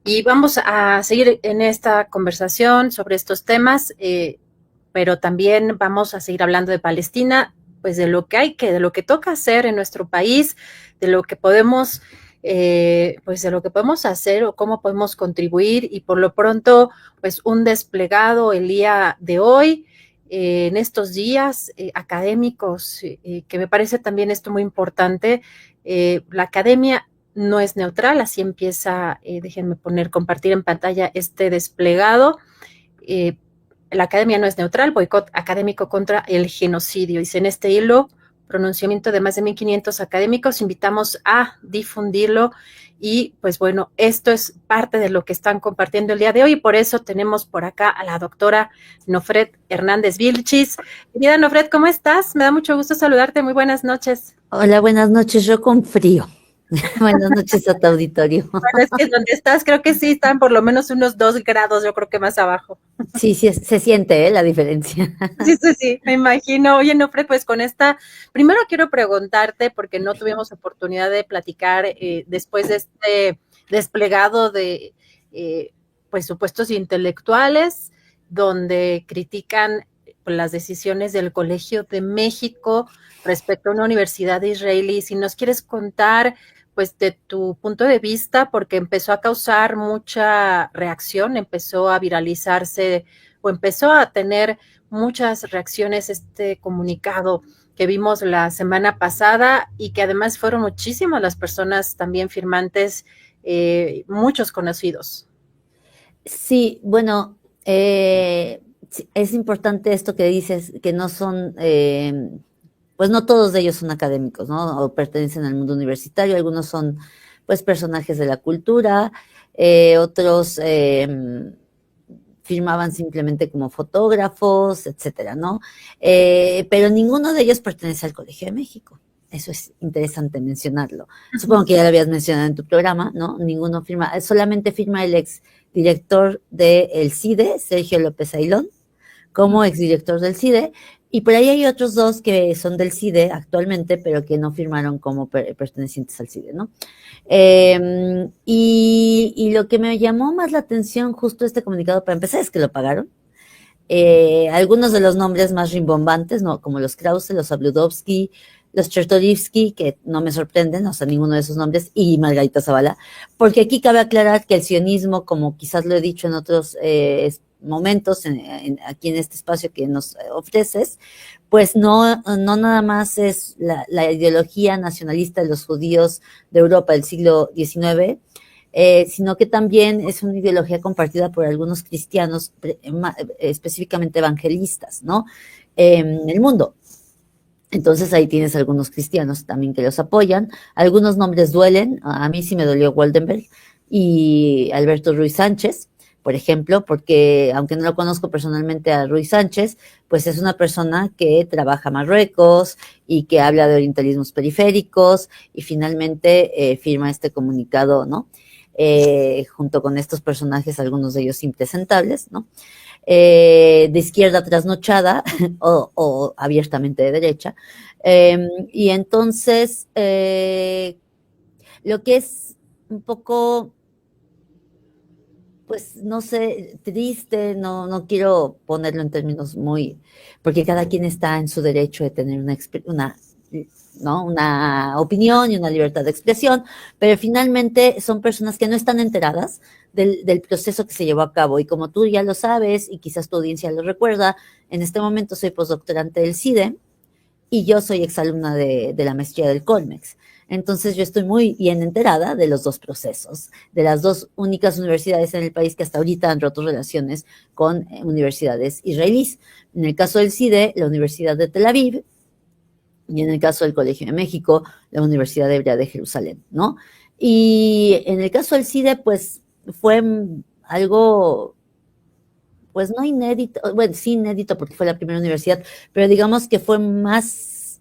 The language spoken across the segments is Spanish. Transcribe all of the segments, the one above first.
Y vamos a seguir en esta conversación sobre estos temas, pero también vamos a seguir hablando de Palestina, pues de lo que de lo que toca hacer en nuestro país, de lo que podemos, pues de lo que podemos hacer o cómo podemos contribuir. Y por lo pronto, pues un desplegado el día de hoy, en estos días académicos, que me parece también esto muy importante. La academia no es neutral, así empieza, déjenme compartir en pantalla este desplegado. Eh, la academia no es neutral, boicot académico contra el genocidio. Dice en este hilo, pronunciamiento de más de 1,500 académicos, invitamos a difundirlo y pues bueno, esto es parte de lo que están compartiendo el día de hoy y por eso tenemos por acá a la doctora Nofret Hernández Vilchis. Querida Nofret, ¿cómo estás? Me da mucho gusto saludarte, muy buenas noches. Hola, buenas noches, yo con frío. Buenas noches a tu auditorio. Bueno, es que donde estás creo que sí están por lo menos unos 2 grados, yo creo que más abajo. Sí, sí, se siente, la diferencia. Sí, sí, sí, me imagino. Oye, Nofre, pues con esta, primero quiero preguntarte, porque no tuvimos oportunidad de platicar después de este desplegado de pues supuestos intelectuales, donde critican pues, las decisiones del Colegio de México respecto a una universidad israelí. Si nos quieres contar, pues de tu punto de vista, porque empezó a causar mucha reacción, empezó a viralizarse o empezó a tener muchas reacciones este comunicado que vimos la semana pasada y que además fueron muchísimas las personas también firmantes, muchos conocidos. Sí, bueno, sí, es importante esto que dices, que no son, pues no todos de ellos son académicos, ¿no? O pertenecen al mundo universitario, algunos son, pues, personajes de la cultura, otros firmaban simplemente como fotógrafos, etcétera, ¿no? Pero ninguno de ellos pertenece al Colegio de México. Eso es interesante mencionarlo. Supongo que ya lo habías mencionado en tu programa, ¿no? Ninguno firma, solamente firma el ex director del CIDE, Sergio López Ailón, como exdirector del CIDE, y por ahí hay otros dos que son del CIDE actualmente, pero que no firmaron como pertenecientes al CIDE, ¿no? Y lo que me llamó más la atención justo este comunicado, para empezar, es que lo pagaron. Algunos de los nombres más rimbombantes, ¿no? Como los Krause, los Abludowski, los Chertorivsky, que no me sorprenden, o sea, ninguno de esos nombres, y Margarita Zavala, porque aquí cabe aclarar que el sionismo, como quizás lo he dicho en otros momentos, aquí en este espacio que nos ofreces, pues no nada más es la ideología nacionalista de los judíos de Europa del siglo XIX, sino que también es una ideología compartida por algunos cristianos, específicamente evangelistas, ¿no? En el mundo. Entonces ahí tienes algunos cristianos también que los apoyan. Algunos nombres duelen. A mí sí me dolió Waldenberg y Alberto Ruiz Sánchez, por ejemplo, porque aunque no lo conozco personalmente a Ruiz Sánchez, pues es una persona que trabaja en Marruecos y que habla de orientalismos periféricos y finalmente firma este comunicado, ¿no? Junto con estos personajes, algunos de ellos impresentables, ¿no? De izquierda trasnochada o abiertamente de derecha. Y entonces, lo que es un poco, pues no sé, triste, no quiero ponerlo en términos muy, porque cada quien está en su derecho de tener una ¿no? Una opinión y una libertad de expresión, pero finalmente son personas que no están enteradas del proceso que se llevó a cabo. Y como tú ya lo sabes, y quizás tu audiencia lo recuerda, en este momento soy postdoctorante del CIDE y yo soy exalumna de la maestría del Colmex. Entonces yo estoy muy bien enterada de los dos procesos, de las dos únicas universidades en el país que hasta ahorita han roto relaciones con universidades israelíes. En el caso del CIDE, la Universidad de Tel Aviv, y en el caso del Colegio de México, la Universidad Hebrea de Jerusalén, ¿no? Y en el caso del CIDE, pues fue algo, pues no inédito, bueno, sí inédito porque fue la primera universidad, pero digamos que fue más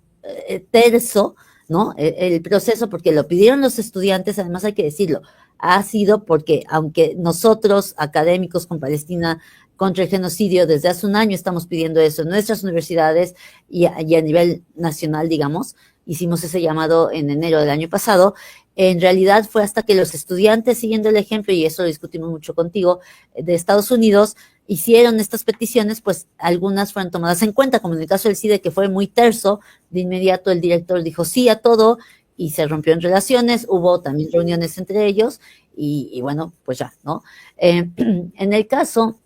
terso, ¿no? El proceso, porque lo pidieron los estudiantes, además hay que decirlo, ha sido porque, aunque nosotros, académicos con Palestina contra el genocidio, desde hace un año estamos pidiendo eso en nuestras universidades y a nivel nacional, digamos, hicimos ese llamado en enero del año pasado, En realidad fue hasta que los estudiantes, siguiendo el ejemplo, y eso lo discutimos mucho contigo, de Estados Unidos, hicieron estas peticiones, pues algunas fueron tomadas en cuenta, como en el caso del CIDE, que fue muy terso. De inmediato el director dijo sí a todo y se rompió en relaciones, hubo también reuniones entre ellos y bueno, pues ya, ¿no? En el caso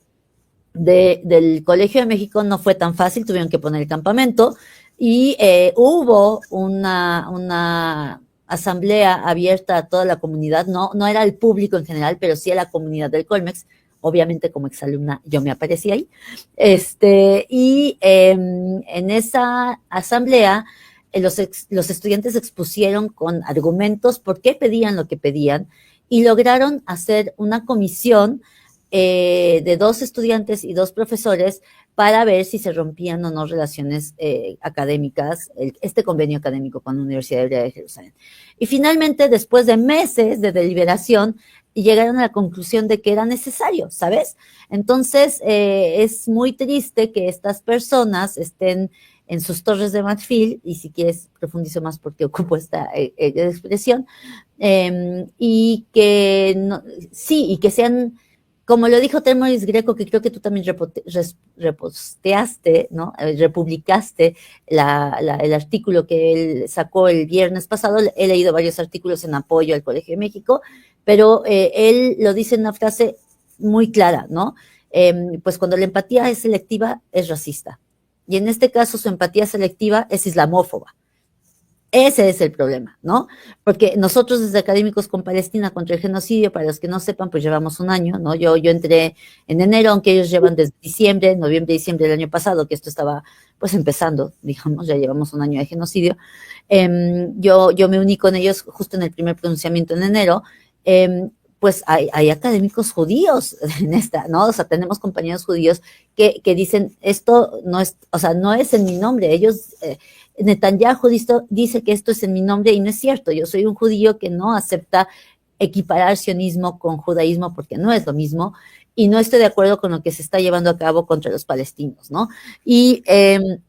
del Colegio de México no fue tan fácil, tuvieron que poner el campamento y hubo una asamblea abierta a toda la comunidad, no era el público en general, pero sí a la comunidad del Colmex. Obviamente como exalumna yo me aparecí ahí. En esa asamblea los estudiantes expusieron con argumentos por qué pedían lo que pedían y lograron hacer una comisión de 2 estudiantes y 2 profesores para ver si se rompían o no relaciones académicas, este convenio académico con la Universidad Hebrea de Jerusalén. Y finalmente, después de meses de deliberación, llegaron a la conclusión de que era necesario, ¿sabes? Entonces, es muy triste que estas personas estén en sus torres de marfil, y si quieres profundizo más porque ocupo esta expresión, y que no, sí, y que sean, como lo dijo Temoris Greco, que creo que tú también reposteaste, ¿no? Republicaste el artículo que él sacó el viernes pasado. He leído varios artículos en apoyo al Colegio de México, pero él lo dice en una frase muy clara, ¿no? Pues cuando la empatía es selectiva, es racista. Y en este caso su empatía selectiva es islamófoba. Ese es el problema, ¿no? Porque nosotros desde Académicos con Palestina contra el Genocidio, para los que no sepan, pues llevamos un año, ¿no? Yo entré en enero, aunque ellos llevan desde diciembre, noviembre, diciembre del año pasado, que esto estaba pues empezando, digamos, ya llevamos un año de genocidio. Yo me uní con ellos justo en el primer pronunciamiento en enero. Pues hay académicos judíos en esta, ¿no? O sea, tenemos compañeros judíos que dicen, esto no es, o sea, no es en mi nombre, ellos... Netanyahu dice que esto es en mi nombre y no es cierto. Yo soy un judío que no acepta equiparar sionismo con judaísmo porque no es lo mismo y no estoy de acuerdo con lo que se está llevando a cabo contra los palestinos, ¿no? Y el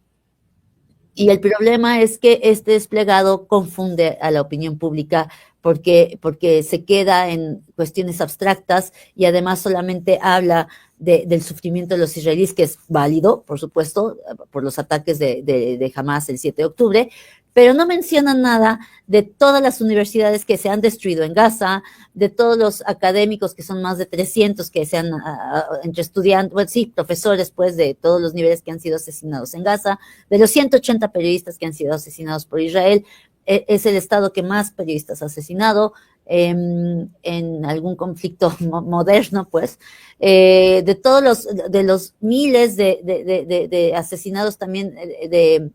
problema es que este desplegado confunde a la opinión pública porque se queda en cuestiones abstractas y además solamente habla del sufrimiento de los israelíes, que es válido, por supuesto, por los ataques de Hamas el 7 de octubre, pero no menciona nada de todas las universidades que se han destruido en Gaza, de todos los académicos, que son más de 300, que se han, entre estudiantes, bueno, sí, profesores, pues, de todos los niveles que han sido asesinados en Gaza, de los 180 periodistas que han sido asesinados por Israel. Es el estado que más periodistas ha asesinado en algún conflicto moderno, pues, de los miles de asesinados también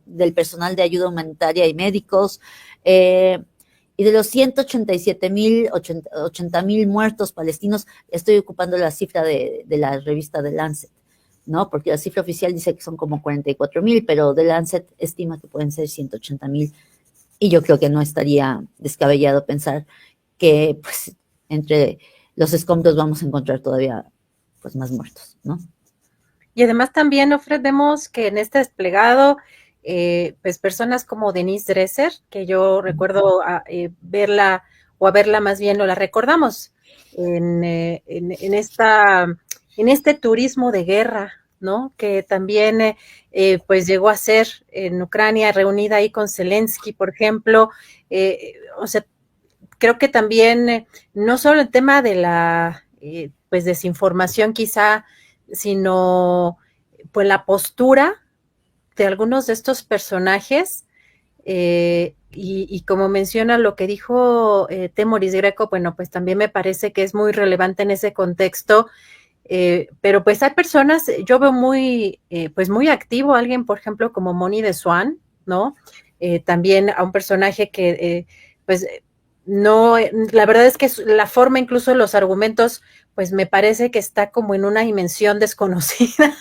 del personal de ayuda humanitaria y médicos, y de los 187,000, 80,000 muertos palestinos. Estoy ocupando la cifra de la revista The Lancet, ¿no? Porque la cifra oficial dice que son como 44,000, pero The Lancet estima que pueden ser 180,000. Y yo creo que no estaría descabellado pensar que pues entre los escombros vamos a encontrar todavía pues más muertos, ¿no? Y además también ofrecemos que en este desplegado, pues personas como Denise Dresser, que yo recuerdo verla, o a verla más bien, o la recordamos en este turismo de guerra, ¿no? Que también pues llegó a ser en Ucrania, reunida ahí con Zelensky, por ejemplo. O sea, creo que también no solo el tema de la pues desinformación quizá, sino pues la postura de algunos de estos personajes, y como menciona lo que dijo Temoris Greco, bueno, pues también me parece que es muy relevante en ese contexto. Pero pues hay personas, yo veo pues muy activo alguien, por ejemplo, como Moni de Swan, ¿no? También a un personaje que, pues, no, la verdad es que la forma, incluso los argumentos, pues me parece que está como en una dimensión desconocida,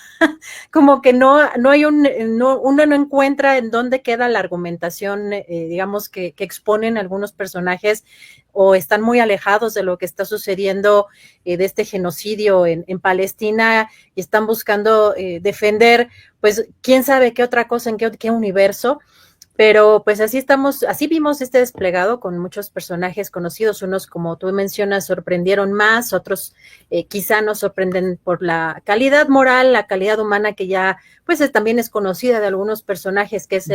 como que no hay uno no encuentra en dónde queda la argumentación, digamos, que exponen algunos personajes, o están muy alejados de lo que está sucediendo, de este genocidio en Palestina, y están buscando defender, pues, quién sabe qué otra cosa, en qué universo. Pero pues así estamos, así vimos este desplegado con muchos personajes conocidos, unos como tú mencionas sorprendieron más, otros quizá nos sorprenden por la calidad moral, la calidad humana que ya pues también es conocida de algunos personajes, que es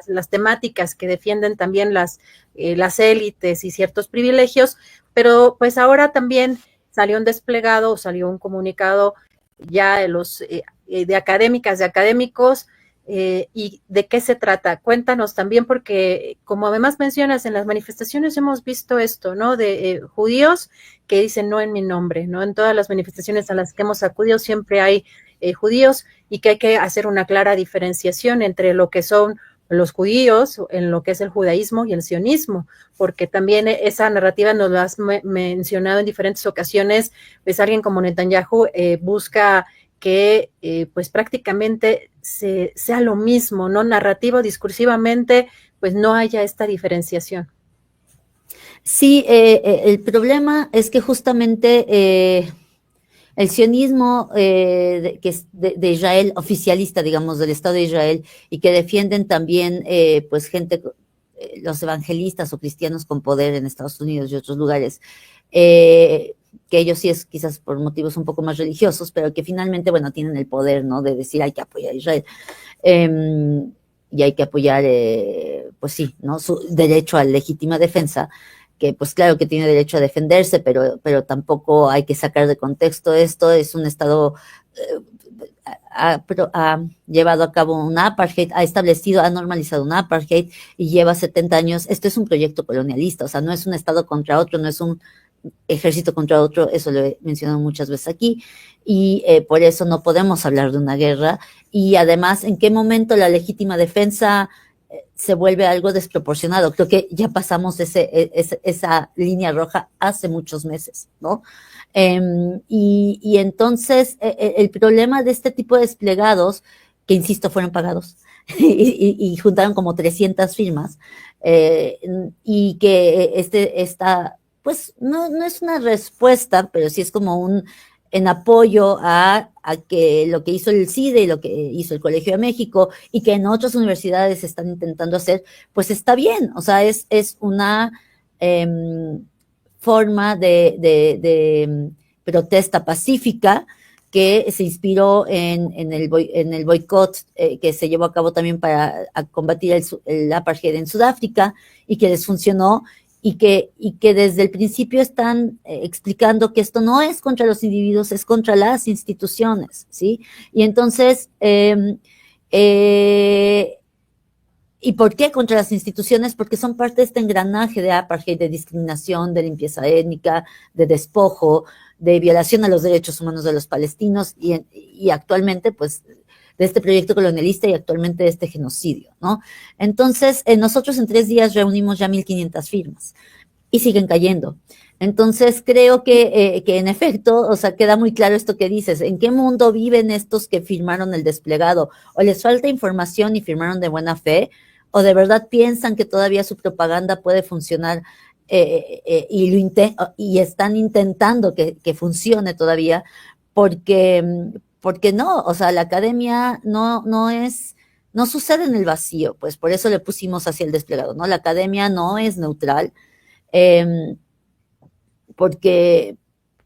las temáticas que defienden también las élites y ciertos privilegios, pero pues ahora también salió un desplegado, salió un comunicado ya de los de académicas, de académicos, ¿y de qué se trata? Cuéntanos también, porque como además mencionas, en las manifestaciones hemos visto esto, ¿no? De judíos que dicen no en mi nombre, ¿no? En todas las manifestaciones a las que hemos acudido siempre hay judíos y que hay que hacer una clara diferenciación entre lo que son los judíos, en lo que es el judaísmo y el sionismo, porque también esa narrativa nos lo has mencionado en diferentes ocasiones, pues alguien como Netanyahu busca que pues prácticamente sea lo mismo, ¿no? Narrativo, discursivamente, pues no haya esta diferenciación. Sí, el problema es que justamente el sionismo que es de Israel, oficialista, digamos, del Estado de Israel, y que defienden también, pues, gente, los evangelistas o cristianos con poder en Estados Unidos y otros lugares, que ellos sí es quizás por motivos un poco más religiosos, pero que finalmente, bueno, tienen el poder, ¿no? De decir hay que apoyar a Israel. Y hay que apoyar, pues sí, ¿no? Su derecho a legítima defensa, que pues claro que tiene derecho a defenderse, pero tampoco hay que sacar de contexto esto. Es un Estado, ha llevado a cabo un apartheid, ha establecido, ha normalizado un apartheid y lleva 70 años. Esto es un proyecto colonialista, o sea, no es un Estado contra otro, no es un ejército contra otro, eso lo he mencionado muchas veces aquí, y por eso no podemos hablar de una guerra. Y además, ¿en qué momento la legítima defensa se vuelve algo desproporcionado? Creo que ya pasamos esa línea roja hace muchos meses, ¿no? Y entonces el problema de este tipo de desplegados, que insisto, fueron pagados y juntaron como 300 firmas, eh, y que pues no es una respuesta, pero sí es como en apoyo a que lo que hizo el CIDE y lo que hizo el Colegio de México y que en otras universidades están intentando hacer, pues está bien. O sea, es una eh, forma de protesta pacífica que se inspiró en el boicot que se llevó a cabo también para combatir el apartheid en Sudáfrica, y que les funcionó, y que desde el principio están explicando que esto no es contra los individuos, es contra las instituciones, ¿sí? Y entonces, ¿y por qué contra las instituciones? Porque son parte de este engranaje de apartheid, de discriminación, de limpieza étnica, de despojo, de violación a los derechos humanos de los palestinos, y actualmente, pues, de este proyecto colonialista, y actualmente de este genocidio, ¿no? Entonces, nosotros en 3 días reunimos ya 1.500 firmas y siguen cayendo. Entonces, creo que en efecto, o sea, queda muy claro esto que dices. ¿En qué mundo viven estos que firmaron el desplegado? ¿O les falta información y firmaron de buena fe? ¿O de verdad piensan que todavía su propaganda puede funcionar, y están intentando que funcione todavía? Porque, porque no, o sea, la academia no sucede en el vacío, pues por eso le pusimos hacia el desplegado, ¿no? La academia no es neutral, eh, porque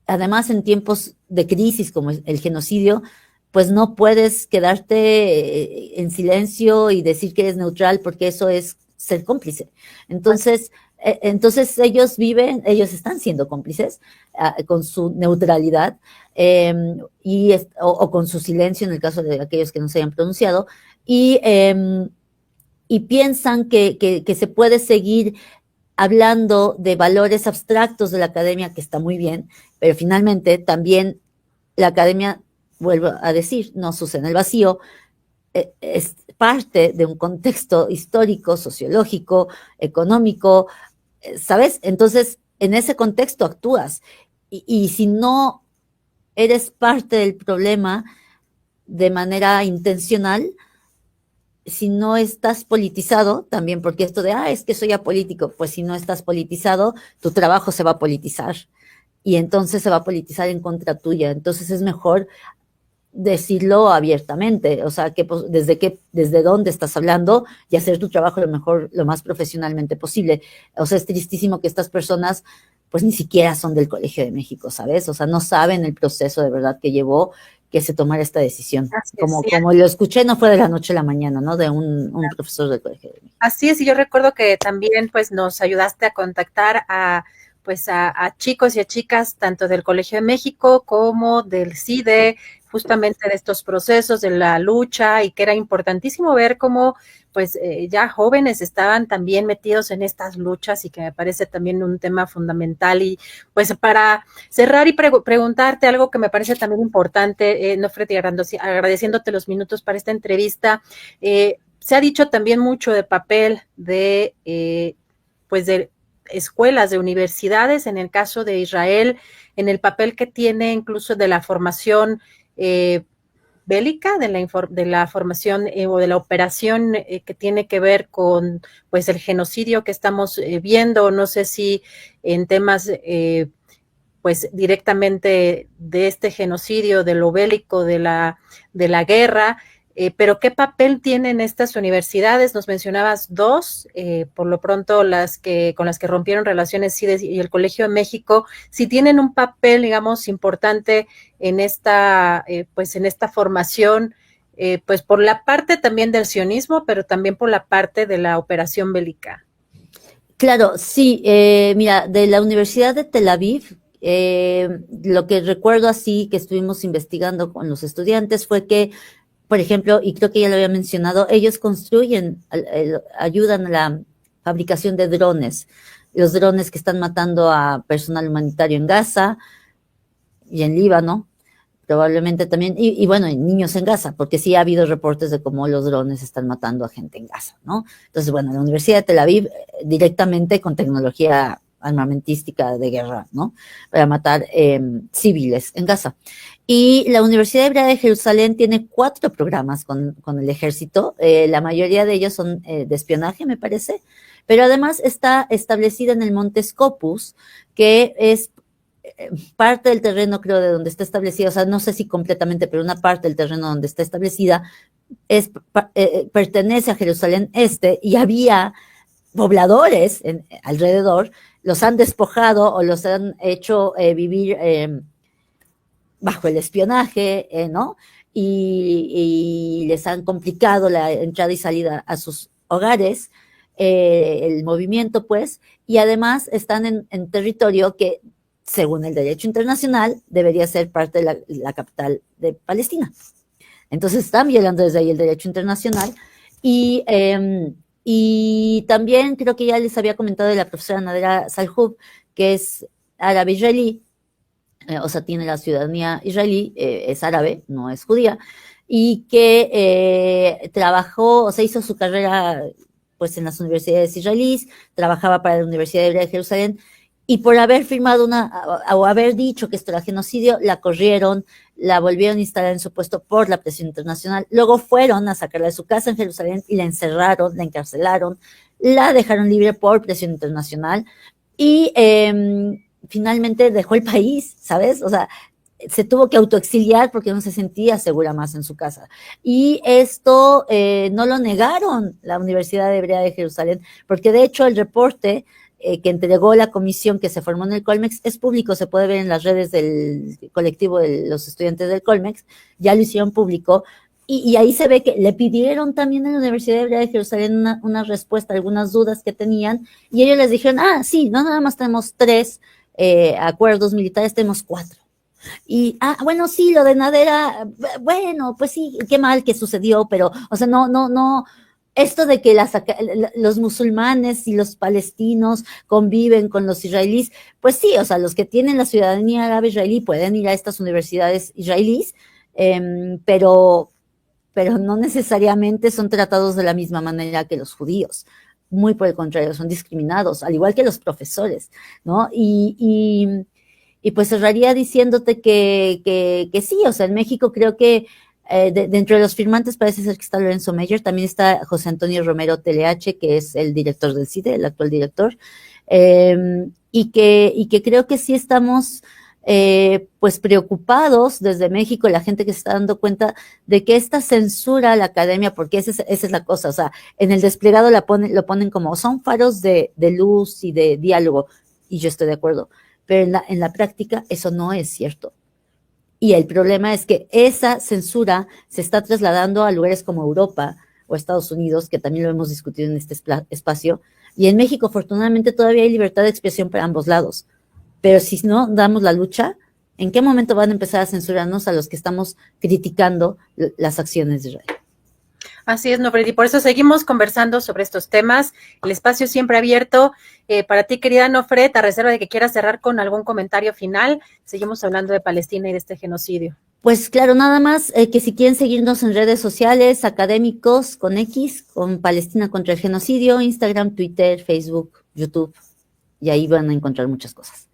además en tiempos de crisis como el genocidio, pues no puedes quedarte en silencio y decir que eres neutral, porque eso es ser cómplice. Entonces ellos están siendo cómplices con su neutralidad, o con su silencio en el caso de aquellos que no se hayan pronunciado, y piensan que se puede seguir hablando de valores abstractos de la academia, que está muy bien, pero finalmente también la academia, vuelvo a decir, no sucede en el vacío, es parte de un contexto histórico, sociológico, económico, ¿sabes? Entonces, en ese contexto actúas, y si no eres parte del problema de manera intencional, si no estás politizado también, porque esto de, es que soy apolítico, pues si no estás politizado, tu trabajo se va a politizar, y entonces se va a politizar en contra tuya. Entonces es mejor decirlo abiertamente, o sea, desde dónde estás hablando y hacer tu trabajo lo mejor, lo más profesionalmente posible. O sea, es tristísimo que estas personas pues ni siquiera son del Colegio de México, ¿sabes? O sea, no saben el proceso de verdad que llevó que se tomara esta decisión. Así es, Como, sí. como lo escuché, no fue de la noche a la mañana, ¿no? De un profesor del Colegio de México. Así es, y yo recuerdo que también pues nos ayudaste a contactar a pues a chicos y a chicas tanto del Colegio de México como del CIDE, justamente de estos procesos de la lucha, y que era importantísimo ver cómo pues ya jóvenes estaban también metidos en estas luchas, y que me parece también un tema fundamental. Y pues para cerrar y preguntarte algo que me parece también importante, Nofreti, agradeciéndote los minutos para esta entrevista, se ha dicho también mucho de papel de, pues de escuelas, de universidades, en el caso de Israel, en el papel que tiene incluso de la formación bélica, de la formación o de la operación que tiene que ver con pues el genocidio que estamos viendo. No sé si en temas pues directamente de este genocidio, de lo bélico, de la guerra, pero ¿qué papel tienen estas universidades? Nos mencionabas dos, por lo pronto con las que rompieron relaciones CIDES y el Colegio de México, si tienen un papel, digamos, importante en pues en esta formación, pues por la parte también del sionismo, pero también por la parte de la operación bélica. Claro, sí, mira, de la Universidad de Tel Aviv, lo que recuerdo así que estuvimos investigando con los estudiantes fue que, por ejemplo, y creo que ya lo había mencionado, ellos construyen, ayudan a la fabricación de drones, los drones que están matando a personal humanitario en Gaza y en Líbano, probablemente también, y bueno, niños en Gaza, porque sí ha habido reportes de cómo los drones están matando a gente en Gaza, ¿no? Entonces, bueno, la Universidad de Tel Aviv directamente con tecnología armamentística de guerra, ¿no? Para matar civiles en Gaza. Y la Universidad Hebrea de Jerusalén tiene 4 programas con el ejército, la mayoría de ellos son de espionaje, me parece, pero además está establecida en el Monte Scopus, que es parte del terreno, creo, de donde está establecida, o sea, no sé si completamente, pero una parte del terreno donde está establecida pertenece a Jerusalén Este, y había pobladores alrededor, los han despojado o los han hecho vivir bajo el espionaje, ¿no? Y les han complicado la entrada y salida a sus hogares, el movimiento, pues, y además están en territorio que, según el derecho internacional, debería ser parte de la capital de Palestina. Entonces están violando desde ahí el derecho internacional. Y, y también creo que ya les había comentado de la profesora Nadera Salhub, que es árabe israelí, o sea, tiene la ciudadanía israelí, es árabe, no es judía, y que trabajó, o sea, hizo su carrera pues en las universidades israelíes, trabajaba para la Universidad Hebrea de Jerusalén, y por haber firmado o haber dicho que esto era genocidio, la corrieron, la volvieron a instalar en su puesto por la presión internacional. Luego fueron a sacarla de su casa en Jerusalén y la encerraron, la encarcelaron, la dejaron libre por presión internacional y finalmente dejó el país, ¿sabes? O sea, se tuvo que autoexiliar porque no se sentía segura más en su casa. Y esto no lo negaron la Universidad Hebrea de Jerusalén, porque de hecho el reporte que entregó la comisión que se formó en el Colmex es público, se puede ver en las redes del colectivo de los estudiantes del Colmex, ya lo hicieron público, y ahí se ve que le pidieron también a la Universidad Hebrea de Jerusalén una respuesta a algunas dudas que tenían, y ellos les dijeron, sí, no nada más tenemos 3 acuerdos militares, tenemos 4. Y, bueno, sí, lo de Nadera, bueno, pues sí, qué mal que sucedió, pero, o sea, no, esto de que los musulmanes y los palestinos conviven con los israelíes, pues sí, o sea, los que tienen la ciudadanía árabe israelí pueden ir a estas universidades israelíes, pero no necesariamente son tratados de la misma manera que los judíos. Muy por el contrario, son discriminados, al igual que los profesores, ¿no? Y pues cerraría diciéndote que sí, o sea, en México creo que dentro de los firmantes parece ser que está Lorenzo Meyer, también está José Antonio Romero TLH, que es el director del CIDE, el actual director, y que creo que sí estamos pues preocupados desde México, la gente que se está dando cuenta de que esta censura a la academia, porque esa es la cosa, o sea, en el desplegado lo ponen como son faros de luz y de diálogo, y yo estoy de acuerdo, pero en la práctica eso no es cierto. Y el problema es que esa censura se está trasladando a lugares como Europa o Estados Unidos, que también lo hemos discutido en este espacio, y en México afortunadamente todavía hay libertad de expresión para ambos lados. Pero si no damos la lucha, ¿en qué momento van a empezar a censurarnos a los que estamos criticando las acciones de Israel? Así es, Nofret, y por eso seguimos conversando sobre estos temas. El espacio siempre abierto. Para ti, querida Nofret, a reserva de que quieras cerrar con algún comentario final, seguimos hablando de Palestina y de este genocidio. Pues claro, nada más que si quieren seguirnos en redes sociales, académicos con X, con Palestina contra el genocidio, Instagram, Twitter, Facebook, YouTube, y ahí van a encontrar muchas cosas.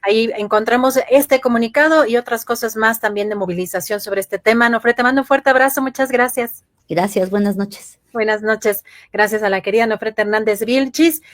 Ahí encontramos este comunicado y otras cosas más también de movilización sobre este tema. Nofret, te mando un fuerte abrazo, muchas gracias. Gracias, buenas noches. Buenas noches. Gracias a la querida Nofret Hernández Vilchis.